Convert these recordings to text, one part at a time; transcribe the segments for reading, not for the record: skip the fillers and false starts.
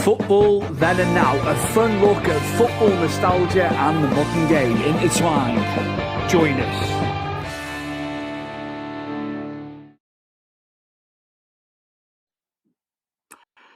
Football Then and Now, a fun look at football nostalgia and the modern game intertwined. Join us.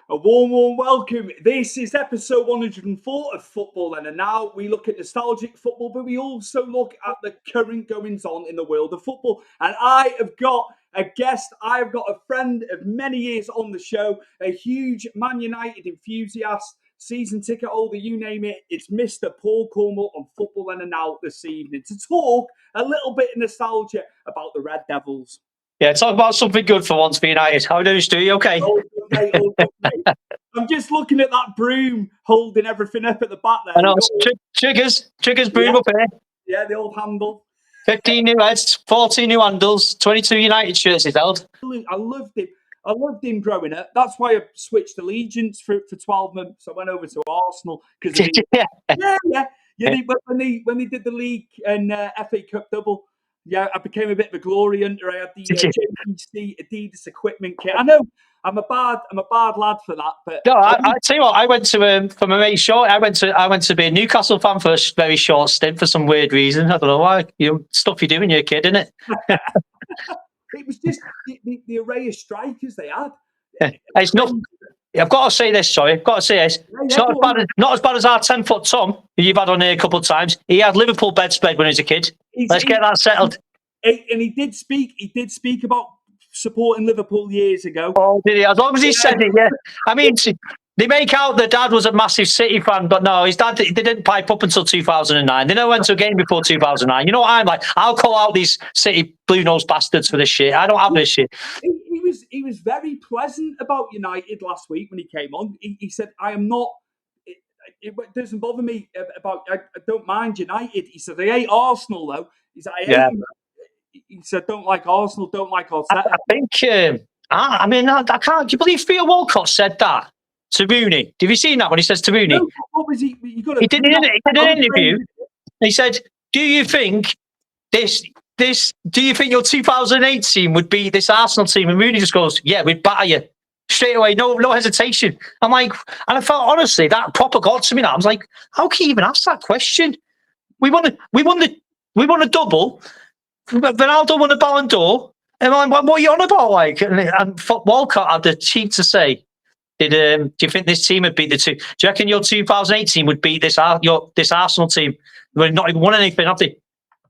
A warm welcome. This is episode 104 of Football Then and Now. We look at nostalgic football, but we also look at the current goings on in the world of football. And I have got a guest. I have got a friend of many years on the show, a huge Man United enthusiast, season ticket holder, you name it. It's Mr. Paul Cornwall on Football Then and Now this evening to talk a little bit of nostalgia about the Red Devils. Yeah, talk about something good for once for United. How are you doing, Stu? You okay? Oh, mate. I'm just looking at that broom holding everything up at the back there. I know. Triggers broom up here. Yeah, the old handle. 15 new heads, 14 new handles, 22 United shirts he's held. I loved him. I loved him growing up. That's why I switched allegiance for 12 months. I went over to Arsenal because when they did the league and FA Cup double. Yeah, I became a bit of a glory hunter. I had the JPC Adidas equipment kit. I know I'm a bad lad for that, but no, I tell you what, I went to for my mate short. I went to be a Newcastle fan for a very short stint for some weird reason. I don't know why. Stuff you do when you're a kid, isn't it? It was just the array of strikers they had. It's not. I've got to say this. Sorry, I've got to say this. It's not as bad as our 10-foot Tom, who you've had on here a couple of times. He had Liverpool bedspread when he was a kid. Let's get that settled. And he did speak about supporting Liverpool years ago. Oh, did he? As long as he said it, yeah. I mean, they make out the dad was a massive City fan, but no, his dad, they didn't pipe up until 2009. They never went to a game before 2009. You know what I'm like? I'll call out these City blue-nosed bastards for this shit. I don't have this shit. He was very pleasant about United last week when he came on. He said, I am not... It doesn't bother me about... I don't mind United. He said, I hate Arsenal, though. He said, He said, don't like Arsenal, don't like Arteta. I think... I can't... Do you believe Theo Walcott said that to Rooney? Have you seen that when he says to Rooney? No, what was he? He did an interview. He said, do you think your 2008 team would beat this Arsenal team? And Rooney just goes, yeah, we'd batter you. Straight away, no hesitation. I'm like, and I felt, honestly, that proper got to me now. I was like, how can you even ask that question? We won a double. Ronaldo won a Ballon d'Or. And I'm like, what are you on about? Like, and Walcott had the cheek to say, do you think this team would beat the two? Do you reckon your 2008 team would beat this Arsenal team? They've not even won anything, have they?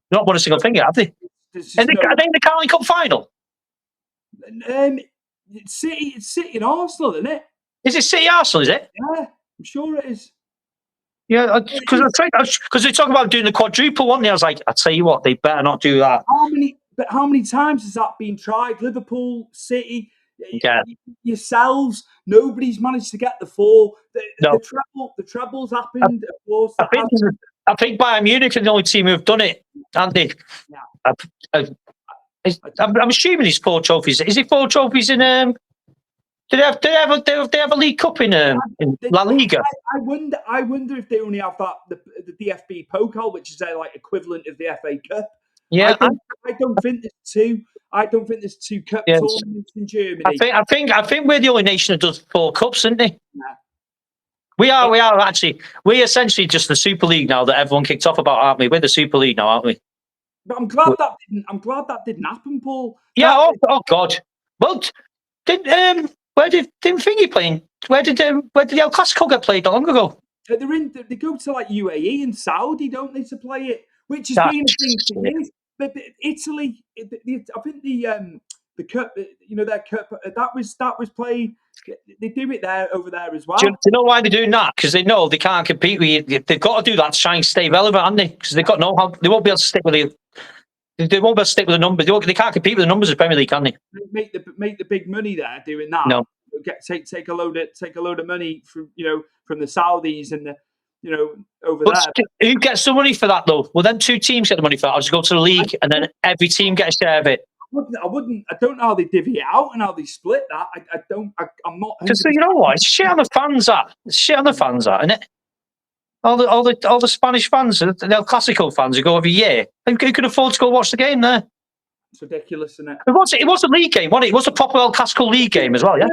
Not won a single thing, have they? Are they in the Carling Cup final? It's City and Arsenal, isn't it? Is it City Arsenal? Is it? Yeah, I'm sure it is. Yeah, because they talk about doing the quadruple, weren't they? I was like, I tell you what, they better not do that. How many times has that been tried? Liverpool, City, yourselves. Nobody's managed to get the four. The trebles happened. Of course, I think Bayern Munich are the only team who've done it, aren't they? Yeah. I'm assuming it's 4 trophies. Is it 4 trophies in? Do they have a League Cup in La Liga? I wonder if they only have that the DFB Pokal, which is their equivalent of the FA Cup. Yeah, I don't think there's two. I don't think there's 2 cup tournaments in Germany. I think we're the only nation that does 4 cups, isn't they? Yeah. We are actually. We're essentially just the Super League now that everyone kicked off about, aren't we? We're the Super League now, aren't we? But I'm glad that didn't happen, Paul. Yeah. Oh God. Well, where did Thingy playing? Where did the El Clasico get played not long ago? They go to UAE and Saudi, don't they, to play it? Which has been a thing for years. But Italy, I think the cup, their cup, that was played. They do it over there as well. Do you know why they're doing that? Because they know they can't compete with you. They've got to do that to try and stay relevant, haven't they? Because they've got they won't be able to stick with They won't be able to stick with the numbers. They can't compete with the numbers of Premier League, can they? Make the big money there doing that. No. Take a load of money from the Saudis and over there. Who gets the money for that though? Well, then 2 teams get the money for that. I'll just go to the league and then every team gets a share of it. I don't know how they divvy it out and how they split that. I'm not. Because you know what? It's shit on the fans. That isn't it? All the Spanish fans, the El Clasico fans who go every year. Who can afford to go watch the game there? It's ridiculous, isn't it? It was a league game, wasn't it? It was a proper El Clasico league game as well, yeah?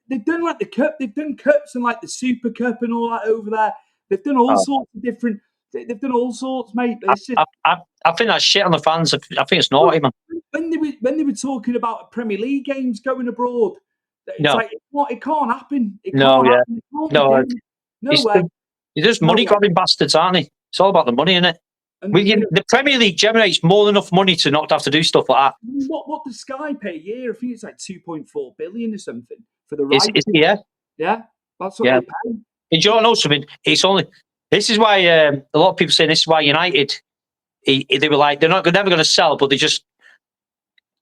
They've done like the cup, they've done cups and like the Super Cup and all that over there. They've done all sorts of different. They've done all sorts, mate. It's just, I think that's shit on the fans. I think it's naughty, man. when they were talking about Premier League games going abroad, it's like it can't happen. It No, can't yeah. happen. It can't No, be done. No way. They're just money grabbing bastards, aren't they? It's all about the money, isn't it? And, The Premier League generates more than enough money to not have to do stuff like that. What does Sky pay a year? I think it's like 2.4 billion or something for the rights. Yeah. Yeah, that's what they pay. And do you know something? It's only. This is why a lot of people say this is why United. They were like they're never going to sell, but they just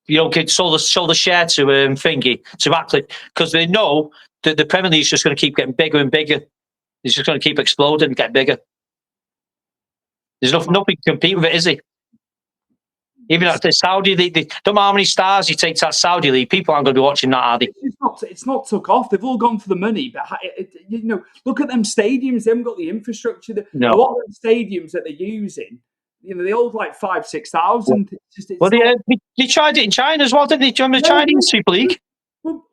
sold the share to Thingy to Ratcliffe because they know that the Premier League is just going to keep getting bigger and bigger. It's just going to keep exploding and get bigger. There's nothing to compete with it, is there? Even at the Saudi League, don't know how many stars you take to that Saudi League. People aren't going to be watching that, are they? It's not took off. They've all gone for the money. But look at them stadiums. They haven't got the infrastructure. A lot of them stadiums that they're using, they hold like 5,000-6,000. They tried it in China as well, didn't they? Do you remember the Chinese Super League?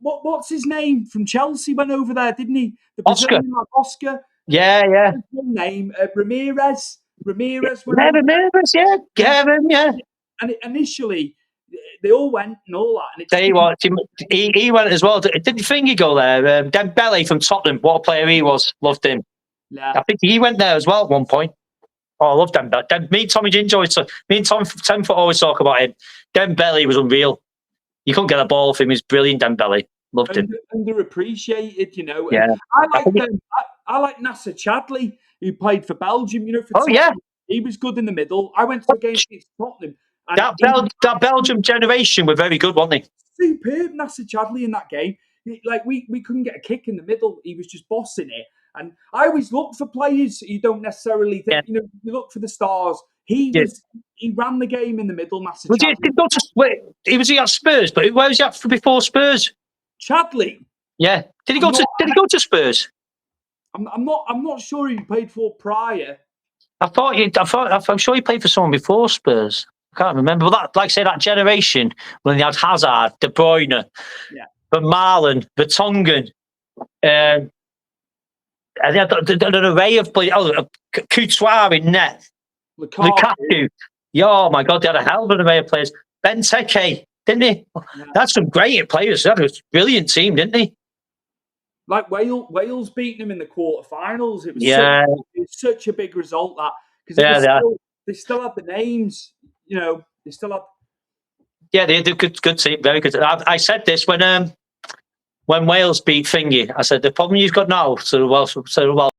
What's his name from Chelsea went over there, didn't he? The Brazilian, Oscar. Yeah. His name Ramirez. Ramirez. Gavin, yeah. And initially, they all went and all that. And he went as well. Didn't Thingy go there? Dembele from Tottenham. What a player he was. Loved him. Yeah. I think he went there as well at one point. Oh, I love Dembele. Me and Tommy Ginjo, me and Tom Tenfoot always talk about him. Dembele was unreal. You couldn't get a ball off him. He was brilliant, Dembele. Loved him. Underappreciated, Yeah. I like Nasser Chadli, who played for Belgium, for Tottenham. Yeah. He was good in the middle. I went to a game against Tottenham. That Belgium generation were very good, weren't they? Superb, Nasser Chadli in that game. We couldn't get a kick in the middle. He was just bossing it. And I always look for players you don't necessarily think. You look for the stars. He ran the game in the middle. Nasser Chadli. He was at Spurs, but where was he at before Spurs? Chadli. Yeah. Did he go to Spurs? I'm not sure who he played for prior. I'm sure he played for someone before Spurs. I can't remember. But like I say, that generation when they had Hazard, De Bruyne, Van Malen, Vertonghen, and they had an array of players. Courtois in net, Lukaku. Yeah, oh my God, they had a hell of an array of players. Benteke, didn't they? Yeah. That's some great players. That was a brilliant team, didn't they? Like Wales beating them in the quarterfinals. It was such a big result that because they still have the names. They still have. Yeah, they had a good team, very good. I said this when Wales beat Thingy. I said the problem you've got now, so well.